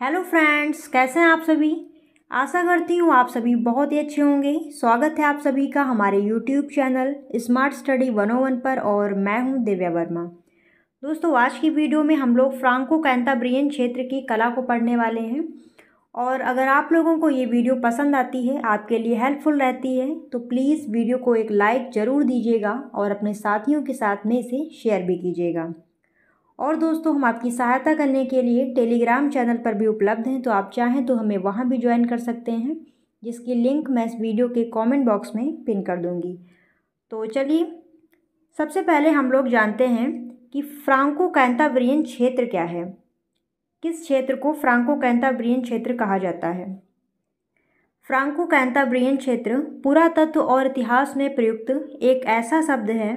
Hello friends, कैसे हैं आप सभी। आशा करती हूँ आप सभी बहुत ही अच्छे होंगे। स्वागत है आप सभी का हमारे यूट्यूब चैनल स्मार्ट स्टडी 101 पर और मैं हूँ दिव्या वर्मा। दोस्तों, आज की वीडियो में हम लोग फ्रांको कैंटाब्रियन क्षेत्र की कला को पढ़ने वाले हैं और अगर आप लोगों को ये वीडियो पसंद आती है, आपके लिए हेल्पफुल रहती है, तो प्लीज़ वीडियो को एक लाइक ज़रूर दीजिएगा और अपने साथियों के साथ में इसे शेयर भी कीजिएगा। और दोस्तों, हम आपकी सहायता करने के लिए टेलीग्राम चैनल पर भी उपलब्ध हैं, तो आप चाहें तो हमें वहां भी ज्वाइन कर सकते हैं, जिसकी लिंक मैं इस वीडियो के कमेंट बॉक्स में पिन कर दूंगी। तो चलिए, सबसे पहले हम लोग जानते हैं कि फ्रांको कैंटाब्रियन क्षेत्र क्या है। किस क्षेत्र को फ्रांको कैंटाब्रियन क्षेत्र कहा जाता है। फ्रांको कैंटाब्रियन क्षेत्र पुरातत्व और इतिहास में प्रयुक्त एक ऐसा शब्द है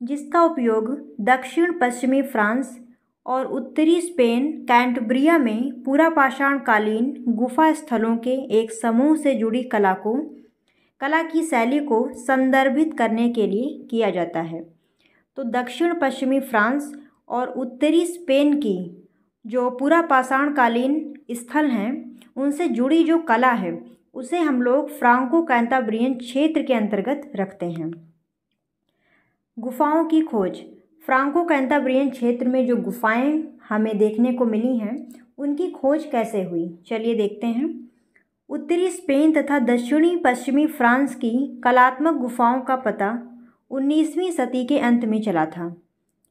जिसका उपयोग दक्षिण पश्चिमी फ्रांस और उत्तरी स्पेन कैंटब्रिया में पुरापाषाण कालीन गुफा स्थलों के एक समूह से जुड़ी कला की शैली को संदर्भित करने के लिए किया जाता है। तो दक्षिण पश्चिमी फ्रांस और उत्तरी स्पेन की जो पुरापाषाण कालीन स्थल हैं, उनसे जुड़ी जो कला है उसे हम लोग फ्रांको कैंटाब्रियन क्षेत्र के अंतर्गत रखते हैं। गुफाओं की खोज। फ्रांको कैंटाब्रियन क्षेत्र में जो गुफाएं हमें देखने को मिली हैं, उनकी खोज कैसे हुई, चलिए देखते हैं। उत्तरी स्पेन तथा दक्षिणी पश्चिमी फ्रांस की कलात्मक गुफाओं का पता 19वीं सदी के अंत में चला था।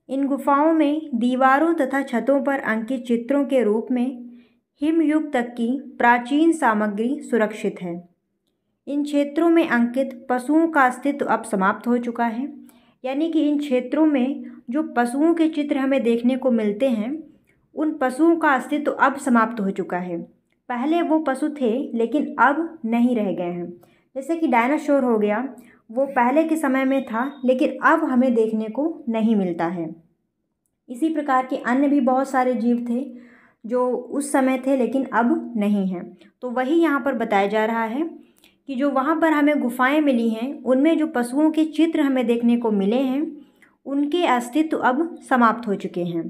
इन गुफाओं में दीवारों तथा छतों पर अंकित चित्रों के रूप में हिमयुग तक की प्राचीन सामग्री सुरक्षित है। इन क्षेत्रों में अंकित पशुओं का अस्तित्व अब समाप्त हो चुका है, यानी कि इन क्षेत्रों में जो पशुओं के चित्र हमें देखने को मिलते हैं, उन पशुओं का अस्तित्व अब समाप्त हो चुका है। पहले वो पशु थे लेकिन अब नहीं रह गए हैं। जैसे कि डायनासोर हो गया, वो पहले के समय में था लेकिन अब हमें देखने को नहीं मिलता है। इसी प्रकार के अन्य भी बहुत सारे जीव थे जो उस समय थे लेकिन अब नहीं हैं। तो वही यहाँ पर बताया जा रहा है कि जो वहाँ पर हमें गुफाएं मिली हैं, उनमें जो पशुओं के चित्र हमें देखने को मिले हैं, उनके अस्तित्व अब समाप्त हो चुके हैं।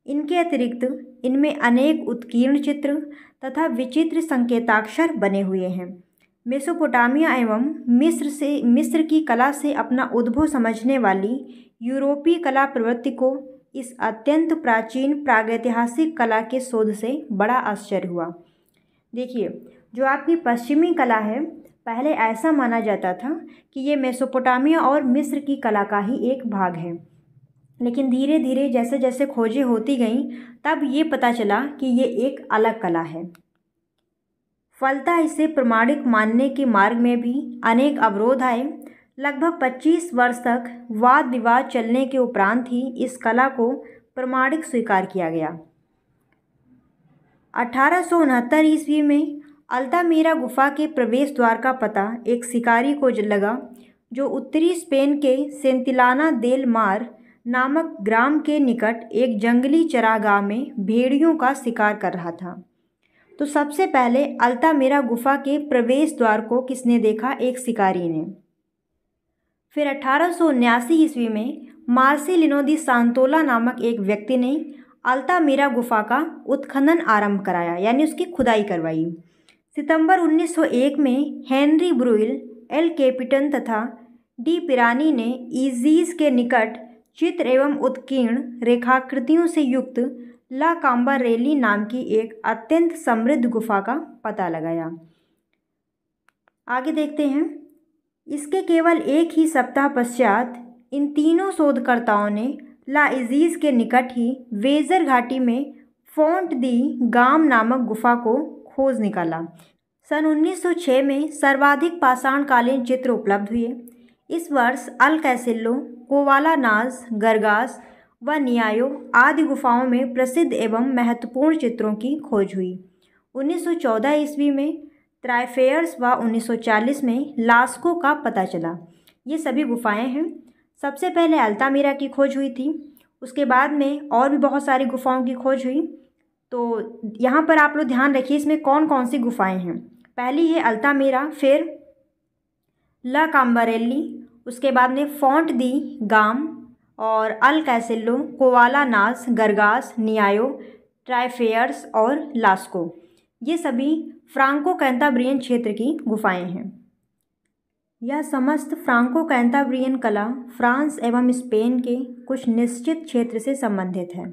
इनके अतिरिक्त इनमें अनेक उत्कीर्ण चित्र तथा विचित्र संकेताक्षर बने हुए हैं। मेसोपोटामिया एवं मिस्र की कला से अपना उद्भव समझने वाली यूरोपीय कला प्रवृत्ति को इस अत्यंत प्राचीन प्रागैतिहासिक कला के शोध से बड़ा आश्चर्य हुआ। देखिए, जो आपकी पश्चिमी कला है, पहले ऐसा माना जाता था कि ये मेसोपोटामिया और मिस्र की कला का ही एक भाग है, लेकिन धीरे धीरे जैसे जैसे खोजें होती गईं, तब ये पता चला कि ये एक अलग कला है। फलतः इसे प्रमाणिक मानने के मार्ग में भी अनेक अवरोध आए। लगभग 25 वर्ष तक वाद विवाद चलने के उपरांत ही इस कला को प्रमाणिक स्वीकार किया गया। 1869 ईस्वी में अल्तामिरा गुफा के प्रवेश द्वार का पता एक शिकारी को लगा, जो उत्तरी स्पेन के सेंतिलाना देल मार नामक ग्राम के निकट एक जंगली चरागाह में भेड़ियों का शिकार कर रहा था। तो सबसे पहले अल्तामिरा गुफा के प्रवेश द्वार को किसने देखा? एक शिकारी ने। फिर 1879 ईस्वी में मार्सिलिनो दी सांतोला नामक एक व्यक्ति ने अल्तामिरा गुफा का उत्खनन आरंभ कराया, यानी उसकी खुदाई करवाई। सितंबर 1901 में हेनरी ब्रुइल, एल कैपिटन तथा डी पिरानी ने इजीज के निकट चित्र एवं उत्कीर्ण रेखाकृतियों से युक्त ला काम्बारेली नाम की एक अत्यंत समृद्ध गुफा का पता लगाया। आगे देखते हैं। इसके केवल एक ही सप्ताह पश्चात इन तीनों शोधकर्ताओं ने ला इजीज के निकट ही वेजर घाटी में फोंट दी गाम नामक गुफा को खोज निकाला। सन 1906 में सर्वाधिक पाषाणकालीन चित्र उपलब्ध हुए। इस वर्ष अल कैसिलो, कोवालानाज, गरगास व नियायो आदि गुफाओं में प्रसिद्ध एवं महत्वपूर्ण चित्रों की खोज हुई। 1914 ईस्वी में त्राइफेयर्स व 1940 में लास्को का पता चला। ये सभी गुफाएं हैं। सबसे पहले अल्तामिरा की खोज हुई थी, उसके बाद में और भी बहुत सारी गुफाओं की खोज हुई। तो यहाँ पर आप लोग ध्यान रखिए, इसमें कौन कौन सी गुफाएं हैं। पहली है अल्तामिरा, फिर ला काम्बारेली, उसके बाद में फोंट दी गाम और अल कैसिलो, कोवालानास, गरगास, नियायो, ट्राइफेयर्स और लास्को। ये सभी फ्रांको कैंताब्रियन क्षेत्र की गुफाएं हैं। यह समस्त फ्रांको कैंताब्रियन कला फ्रांस एवं स्पेन के कुछ निश्चित क्षेत्र से संबंधित है।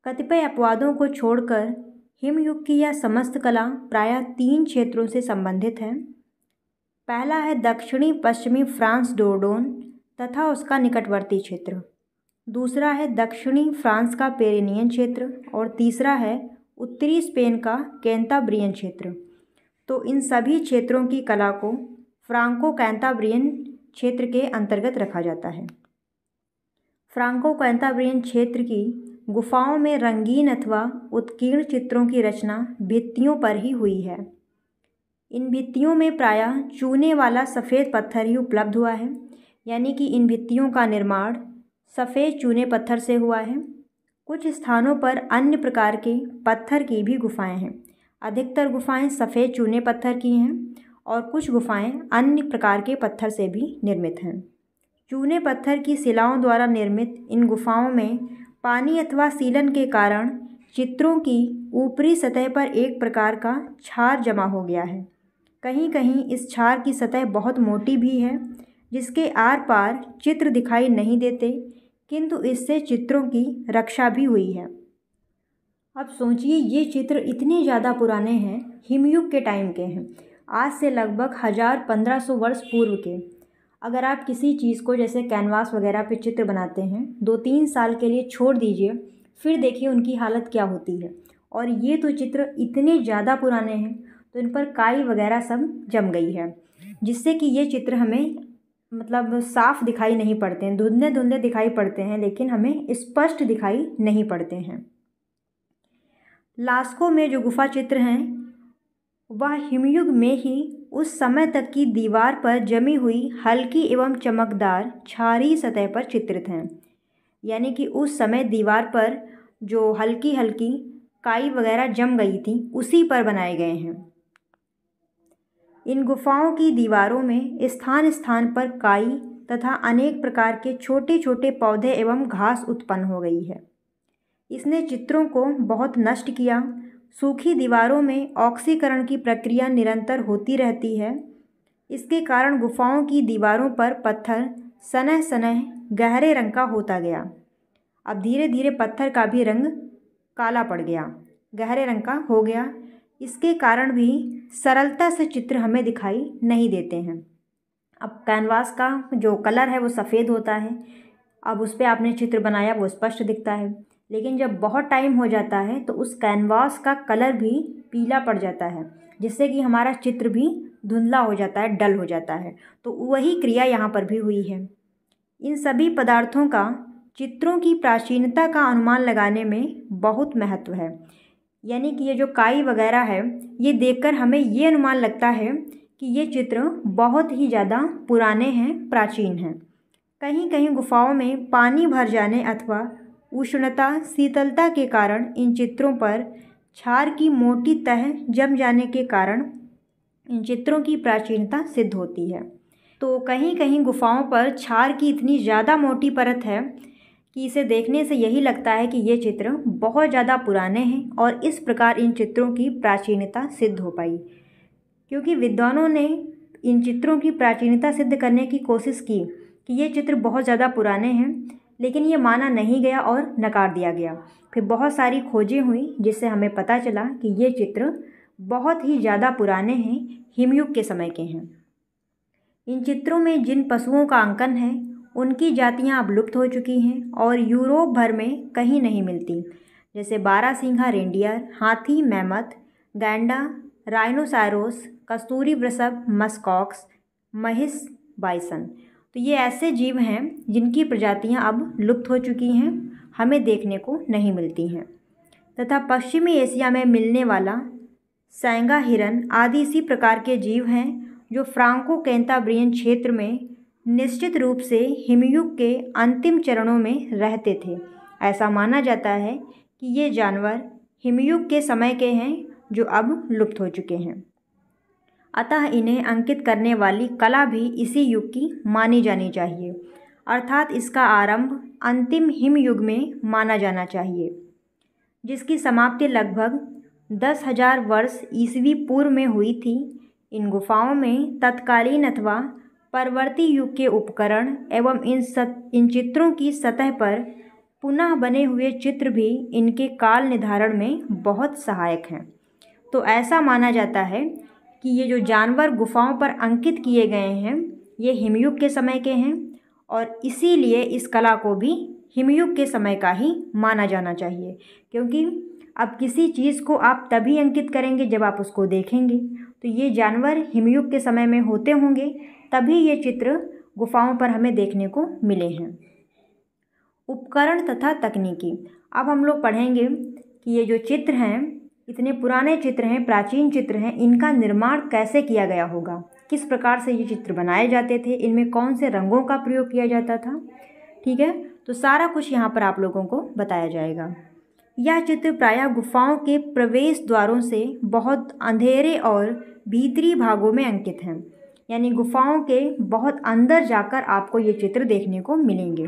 कतिपय अपवादों को छोड़कर हिमयुग की यह समस्त कला प्रायः 3 क्षेत्रों से संबंधित है। पहला है दक्षिणी पश्चिमी फ्रांस डोरडोन तथा उसका निकटवर्ती क्षेत्र, दूसरा है दक्षिणी फ्रांस का पेरिनियन क्षेत्र और तीसरा है उत्तरी स्पेन का कैंताब्रियन क्षेत्र। तो इन सभी क्षेत्रों की कला को फ्रांको कैंताब्रियन क्षेत्र के अंतर्गत रखा जाता है। फ्रांको कैंताब्रियन क्षेत्र की गुफाओं में रंगीन अथवा उत्कीर्ण चित्रों की रचना भित्तियों पर ही हुई है। इन भित्तियों में प्रायः चूने वाला सफ़ेद पत्थर ही उपलब्ध हुआ है, यानी कि इन भित्तियों का निर्माण सफ़ेद चूने पत्थर से हुआ है। कुछ स्थानों पर अन्य प्रकार के पत्थर की भी गुफाएं हैं। अधिकतर गुफाएं सफ़ेद चूने पत्थर की हैं और कुछ गुफाएं अन्य प्रकार के पत्थर से भी निर्मित हैं। चूने पत्थर की शिलाओं द्वारा निर्मित इन गुफाओं में पानी अथवा सीलन के कारण चित्रों की ऊपरी सतह पर एक प्रकार का क्षार जमा हो गया है। कहीं कहीं इस क्षार की सतह बहुत मोटी भी है, जिसके आर पार चित्र दिखाई नहीं देते, किंतु इससे चित्रों की रक्षा भी हुई है। अब सोचिए, ये चित्र इतने ज़्यादा पुराने हैं, हिमयुग के टाइम के हैं, आज से लगभग 1000-1500 वर्ष पूर्व के। अगर आप किसी चीज़ को जैसे कैनवास वगैरह पे चित्र बनाते हैं, 2-3 साल के लिए छोड़ दीजिए, फिर देखिए उनकी हालत क्या होती है। और ये तो चित्र इतने ज़्यादा पुराने हैं, तो इन पर काई वगैरह सब जम गई है, जिससे कि ये चित्र हमें मतलब साफ दिखाई नहीं पड़ते हैं, धुंधले धुंधले दिखाई पड़ते हैं, लेकिन हमें स्पष्ट दिखाई नहीं पड़ते हैं। लास्को में जो गुफा चित्र हैं वह हिमयुग में ही उस समय तक की दीवार पर जमी हुई हल्की एवं चमकदार क्षारीय सतह पर चित्रित हैं। यानी कि उस समय दीवार पर जो हल्की हल्की काई वगैरह जम गई थी, उसी पर बनाए गए हैं। इन गुफाओं की दीवारों में स्थान स्थान पर काई तथा अनेक प्रकार के छोटे छोटे पौधे एवं घास उत्पन्न हो गई है। इसने चित्रों को बहुत नष्ट किया। सूखी दीवारों में ऑक्सीकरण की प्रक्रिया निरंतर होती रहती है। इसके कारण गुफाओं की दीवारों पर पत्थर सनह सनह गहरे रंग का होता गया। अब धीरे धीरे पत्थर का भी रंग काला पड़ गया, गहरे रंग का हो गया। इसके कारण भी सरलता से चित्र हमें दिखाई नहीं देते हैं। अब कैनवास का जो कलर है वो सफ़ेद होता है, अब उस पर आपने चित्र बनाया वो स्पष्ट दिखता है, लेकिन जब बहुत टाइम हो जाता है तो उस कैनवास का कलर भी पीला पड़ जाता है, जिससे कि हमारा चित्र भी धुंधला हो जाता है, डल हो जाता है। तो वही क्रिया यहाँ पर भी हुई है। इन सभी पदार्थों का चित्रों की प्राचीनता का अनुमान लगाने में बहुत महत्व है। यानी कि ये जो काई वगैरह है, ये देखकर हमें ये अनुमान लगता है कि ये चित्र बहुत ही ज़्यादा पुराने हैं, प्राचीन हैं। कहीं कहीं गुफाओं में पानी भर जाने अथवा उष्णता शीतलता के कारण इन चित्रों पर क्षार की मोटी तह जम जाने के कारण इन चित्रों की प्राचीनता सिद्ध होती है। तो कहीं कहीं गुफाओं पर क्षार की इतनी ज़्यादा मोटी परत है कि इसे देखने से यही लगता है कि ये चित्र बहुत ज़्यादा पुराने हैं, और इस प्रकार इन चित्रों की प्राचीनता सिद्ध हो पाई। क्योंकि विद्वानों ने इन चित्रों की प्राचीनता सिद्ध करने की कोशिश की कि ये चित्र बहुत ज़्यादा पुराने हैं, लेकिन ये माना नहीं गया और नकार दिया गया। फिर बहुत सारी खोजें हुई, जिससे हमें पता चला कि ये चित्र बहुत ही ज़्यादा पुराने हैं, हिमयुग के समय के हैं। इन चित्रों में जिन पशुओं का अंकन है उनकी जातियां अब लुप्त हो चुकी हैं और यूरोप भर में कहीं नहीं मिलती, जैसे बारहसिंघा रेंडियर, हाथी मैमथ, गैंडा, राइनोसैरोस, कस्तूरी वृषभ, मस्कॉक्स, महिष, बाइसन। तो ये ऐसे जीव हैं जिनकी प्रजातियां अब लुप्त हो चुकी हैं, हमें देखने को नहीं मिलती हैं। तथा पश्चिमी एशिया में मिलने वाला सैंगा हिरन आदि इसी प्रकार के जीव हैं जो फ्रांको कैंताब्रियन क्षेत्र में निश्चित रूप से हिमयुग के अंतिम चरणों में रहते थे। ऐसा माना जाता है कि ये जानवर हिमयुग के समय के हैं जो अब लुप्त हो चुके हैं। अतः इन्हें अंकित करने वाली कला भी इसी युग की मानी जानी चाहिए, अर्थात इसका आरंभ अंतिम हिमयुग में माना जाना चाहिए। जिसकी समाप्ति लगभग 10,000 वर्ष ईस्वी पूर्व में हुई थी। इन गुफाओं में तत्कालीन अथवा परवर्ती युग के उपकरण एवं इन चित्रों की सतह पर पुनः बने हुए चित्र भी इनके काल निर्धारण में बहुत सहायक हैं। तो ऐसा माना जाता है कि ये जो जानवर गुफाओं पर अंकित किए गए हैं ये हिमयुग के समय के हैं और इसीलिए इस कला को भी हिमयुग के समय का ही माना जाना चाहिए, क्योंकि अब किसी चीज़ को आप तभी अंकित करेंगे जब आप उसको देखेंगे। तो ये जानवर हिमयुग के समय में होते होंगे, तभी ये चित्र गुफाओं पर हमें देखने को मिले हैं। उपकरण तथा तकनीकी। अब हम लोग पढ़ेंगे कि ये जो चित्र हैं, इतने पुराने चित्र हैं, प्राचीन चित्र हैं, इनका निर्माण कैसे किया गया होगा, किस प्रकार से ये चित्र बनाए जाते थे, इनमें कौन से रंगों का प्रयोग किया जाता था। ठीक है, तो सारा कुछ यहाँ पर आप लोगों को बताया जाएगा। यह चित्र प्रायः गुफाओं के प्रवेश द्वारों से बहुत अंधेरे और भीतरी भागों में अंकित हैं, यानी गुफाओं के बहुत अंदर जाकर आपको ये चित्र देखने को मिलेंगे।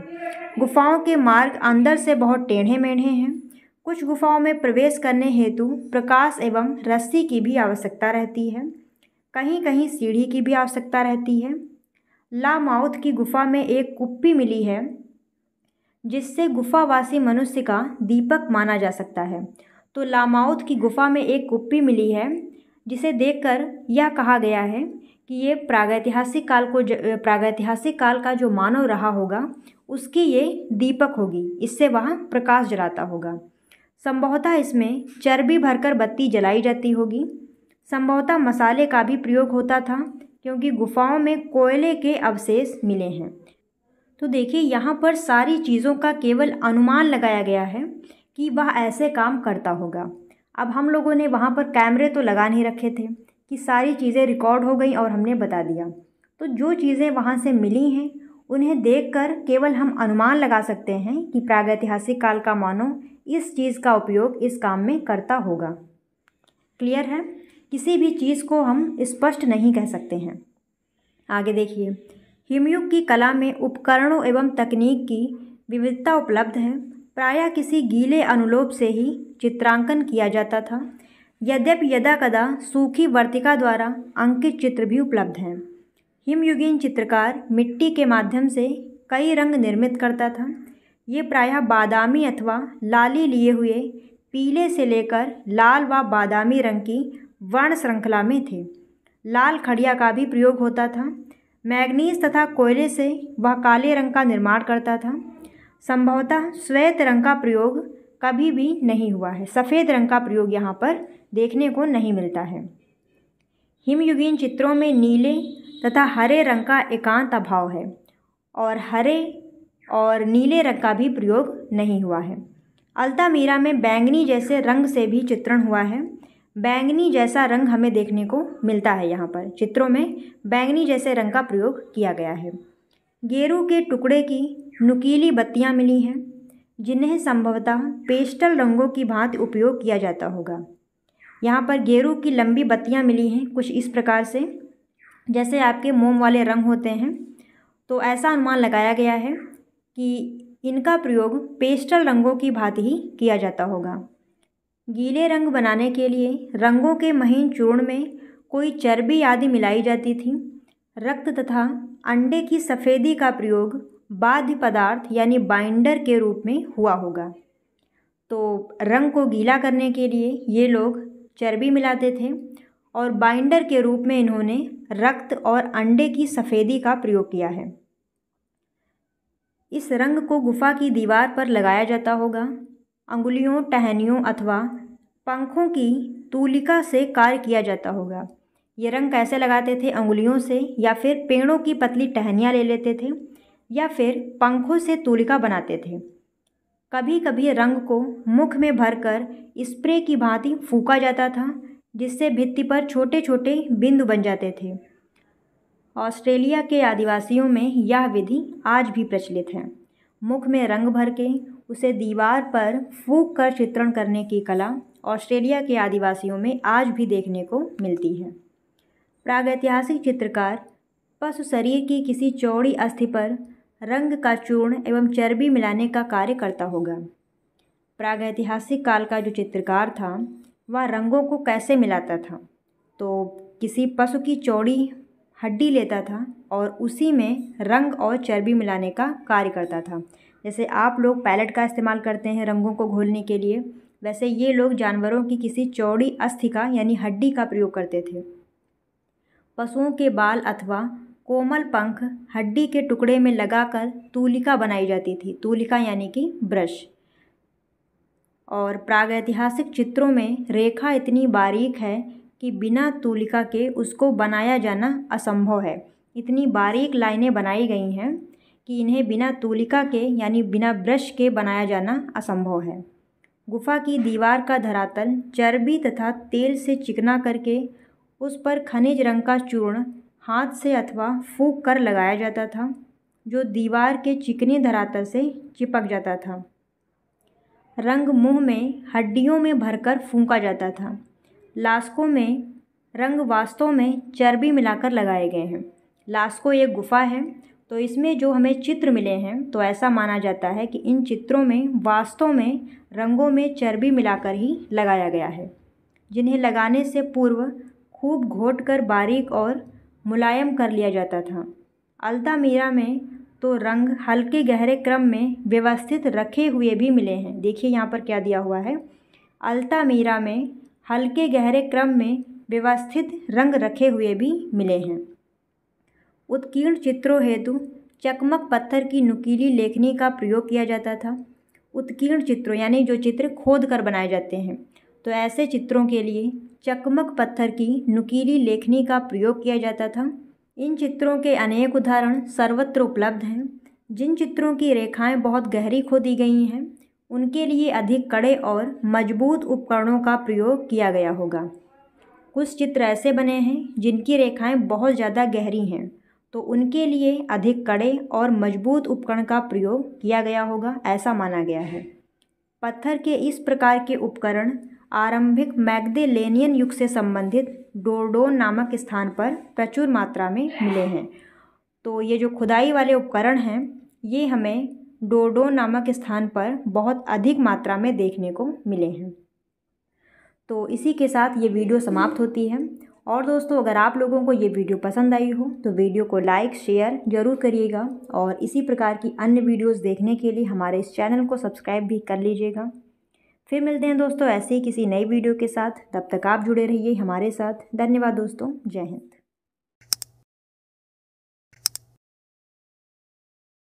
गुफाओं के मार्ग अंदर से बहुत टेढ़े मेढ़े हैं। कुछ गुफाओं में प्रवेश करने हेतु प्रकाश एवं रस्सी की भी आवश्यकता रहती है, कहीं कहीं सीढ़ी की भी आवश्यकता रहती है। लामाउथ की गुफा में एक कुप्पी मिली है जिससे गुफावासी मनुष्य का दीपक माना जा सकता है। तो लामाउथ की गुफा में एक कुप्पी मिली है जिसे देखकर यह कहा गया है कि ये प्रागैतिहासिक काल का जो मानव रहा होगा उसकी ये दीपक होगी, इससे वह प्रकाश जलाता होगा। संभवतः इसमें चर्बी भरकर बत्ती जलाई जाती होगी। संभवतः मसाले का भी प्रयोग होता था क्योंकि गुफाओं में कोयले के अवशेष मिले हैं। तो देखिए यहाँ पर सारी चीज़ों का केवल अनुमान लगाया गया है कि वह ऐसे काम करता होगा। अब हम लोगों ने वहाँ पर कैमरे तो लगा नहीं रखे थे कि सारी चीज़ें रिकॉर्ड हो गई और हमने बता दिया। तो जो चीज़ें वहाँ से मिली हैं उन्हें देखकर केवल हम अनुमान लगा सकते हैं कि प्रागैतिहासिक काल का मानव इस चीज़ का उपयोग इस काम में करता होगा। क्लियर है? किसी भी चीज़ को हम स्पष्ट नहीं कह सकते हैं। आगे देखिए, हिमयुग की कला में उपकरणों एवं तकनीक की विविधता उपलब्ध है। प्रायः किसी गीले अनुलोप से ही चित्रांकन किया जाता था, यद्यपि यदाकदा सूखी वर्तिका द्वारा अंकित चित्र भी उपलब्ध हैं। हिमयुगीन चित्रकार मिट्टी के माध्यम से कई रंग निर्मित करता था। ये प्रायः बादामी अथवा लाली लिए हुए पीले से लेकर लाल व बादामी रंग की वर्ण श्रृंखला में थे। लाल खड़िया का भी प्रयोग होता था। मैग्नीज तथा कोयले से वह काले रंग का निर्माण करता था। संभवतः श्वेत रंग का प्रयोग कभी भी नहीं हुआ है। सफ़ेद रंग का प्रयोग यहाँ पर देखने को नहीं मिलता है। हिमयुगीन चित्रों में नीले तथा हरे रंग का एकांत अभाव है और हरे और नीले रंग का भी प्रयोग नहीं हुआ है। अल्तामीरा में बैंगनी जैसे रंग से भी चित्रण हुआ है। बैंगनी जैसा रंग हमें देखने को मिलता है। यहाँ पर चित्रों में बैंगनी जैसे रंग का प्रयोग किया गया है। गेरू के टुकड़े की नुकीली बत्तियाँ मिली हैं जिन्हें संभवतः पेस्टल रंगों की भांति उपयोग किया जाता होगा। यहाँ पर गेरू की लंबी बत्तियाँ मिली हैं कुछ इस प्रकार से, जैसे आपके मोम वाले रंग होते हैं। तो ऐसा अनुमान लगाया गया है कि इनका प्रयोग पेस्टल रंगों की भांति ही किया जाता होगा। गीले रंग बनाने के लिए रंगों के महीन चूर्ण में कोई चर्बी आदि मिलाई जाती थी। रक्त तथा अंडे की सफ़ेदी का प्रयोग बाध्य पदार्थ यानी बाइंडर के रूप में हुआ होगा। तो रंग को गीला करने के लिए ये लोग चर्बी मिलाते थे और बाइंडर के रूप में इन्होंने रक्त और अंडे की सफ़ेदी का प्रयोग किया है। इस रंग को गुफा की दीवार पर लगाया जाता होगा। अंगुलियों, टहनियों अथवा पंखों की तूलिका से कार्य किया जाता होगा। ये रंग कैसे लगाते थे? अंगुलियों से, या फिर पेड़ों की पतली टहनियाँ ले लेते थे, या फिर पंखों से तूलिका बनाते थे। कभी कभी रंग को मुख में भरकर स्प्रे की भांति फूंका जाता था जिससे भित्ति पर छोटे छोटे बिंदु बन जाते थे। ऑस्ट्रेलिया के आदिवासियों में यह विधि आज भी प्रचलित है। मुख में रंग भर के उसे दीवार पर फूंक कर चित्रण करने की कला ऑस्ट्रेलिया के आदिवासियों में आज भी देखने को मिलती है। प्रागैतिहासिक चित्रकार पशु शरीर की किसी चौड़ी अस्थि पर रंग का चूर्ण एवं चर्बी मिलाने का कार्य करता होगा। प्रागैतिहासिक काल का जो चित्रकार था वह रंगों को कैसे मिलाता था? तो किसी पशु की चौड़ी हड्डी लेता था और उसी में रंग और चर्बी मिलाने का कार्य करता था। जैसे आप लोग पैलेट का इस्तेमाल करते हैं रंगों को घोलने के लिए, वैसे ये लोग जानवरों की किसी चौड़ी अस्थि का यानी हड्डी का प्रयोग करते थे। पशुओं के बाल अथवा कोमल पंख हड्डी के टुकड़े में लगाकर तूलिका बनाई जाती थी। तूलिका यानी कि ब्रश। और प्रागैतिहासिक चित्रों में रेखा इतनी बारीक है कि बिना तूलिका के उसको बनाया जाना असंभव है। इतनी बारीक लाइनें बनाई गई हैं कि इन्हें बिना तूलिका के यानी बिना ब्रश के बनाया जाना असंभव है। गुफा की दीवार का धरातल चर्बी तथा तेल से चिकना करके उस पर खनिज रंग का चूर्ण हाथ से अथवा फूंक कर लगाया जाता था, जो दीवार के चिकने धरातल से चिपक जाता था। रंग मुंह में हड्डियों में भरकर फूंका जाता था। लास्को में रंग वास्तव में चर्बी मिलाकर लगाए गए हैं। लास्को एक गुफा है, तो इसमें जो हमें चित्र मिले हैं तो ऐसा माना जाता है कि इन चित्रों में वास्तव में रंगों में चर्बी मिलाकर ही लगाया गया है, जिन्हें लगाने से पूर्व खूब घोटकर बारीक और मुलायम कर लिया जाता था। अल्तामीरा में तो रंग हल्के गहरे क्रम में व्यवस्थित रखे हुए भी मिले हैं। देखिए यहाँ पर क्या दिया हुआ है, अल्तामीरा में हल्के गहरे क्रम में व्यवस्थित रंग रखे हुए भी मिले हैं। उत्कीर्ण चित्रों हेतु चकमक पत्थर की नुकीली लेखनी का प्रयोग किया जाता था। उत्कीर्ण चित्रों यानी जो चित्र खोद कर बनाए जाते हैं, तो ऐसे चित्रों के लिए चकमक पत्थर की नुकीली लेखनी का प्रयोग किया जाता था। इन चित्रों के अनेक उदाहरण सर्वत्र उपलब्ध हैं। जिन चित्रों की रेखाएं बहुत गहरी खोदी गई हैं, उनके लिए अधिक कड़े और मजबूत उपकरणों का प्रयोग किया गया होगा। कुछ चित्र ऐसे बने हैं जिनकी रेखाएं बहुत ज़्यादा गहरी हैं, तो उनके लिए अधिक कड़े और मजबूत उपकरण का प्रयोग किया गया होगा, ऐसा माना गया है। पत्थर के इस प्रकार के उपकरण आरंभिक मैग्देलेनियन युग से संबंधित डोरडोन नामक स्थान पर प्रचुर मात्रा में मिले हैं। तो ये जो खुदाई वाले उपकरण हैं, ये हमें डोरडोन नामक स्थान पर बहुत अधिक मात्रा में देखने को मिले हैं। तो इसी के साथ ये वीडियो समाप्त होती है। और दोस्तों, अगर आप लोगों को ये वीडियो पसंद आई हो तो वीडियो को लाइक शेयर ज़रूर करिएगा, और इसी प्रकार की अन्य वीडियोस देखने के लिए हमारे इस चैनल को सब्सक्राइब भी कर लीजिएगा। फिर मिलते हैं दोस्तों ऐसे ही किसी नई वीडियो के साथ। तब तक आप जुड़े रहिए हमारे साथ। धन्यवाद दोस्तों। जय हिंद।